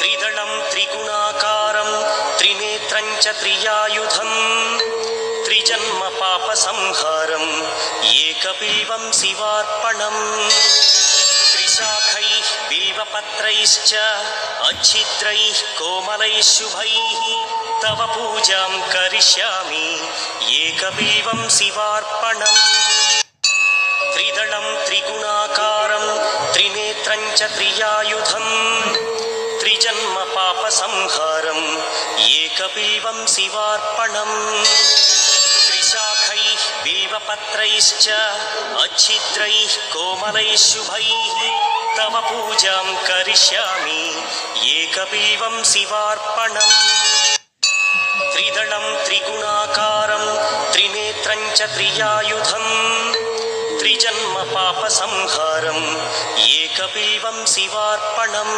त्रिदलं त्रिगुणाकारं त्रिनेत्रं च त्रियायुधं त्रिजन्म पापसंहारं एकबिल्वं शिवार्पणम् त्रिशाखैः बिल्वपत्रैश्च अच्छिद्रैः कोमलैः शुभैः तव पूजां करिष्यामि एकबिल्वं शिवार्पणम् त्रिदलं त्रिगुणाकारं त्रिनेत्रं च त्रियायुधं त्रिजन्म पापसंहारं एकबिल्वं शिवार्पणम् त्रिशाखैः बिल्वपत्रैश्च अच्छिद्रैः कोमलैः शुभैः तव पूजां करिष्यामि एकबिल्वं शिवार्पणम् त्रिदलं त्रिगुणाकारं त्रिनेत्रं च त्रियायुधं त्रिजन्म पापसंहारं एकबिल्वं शिवार्पणम्।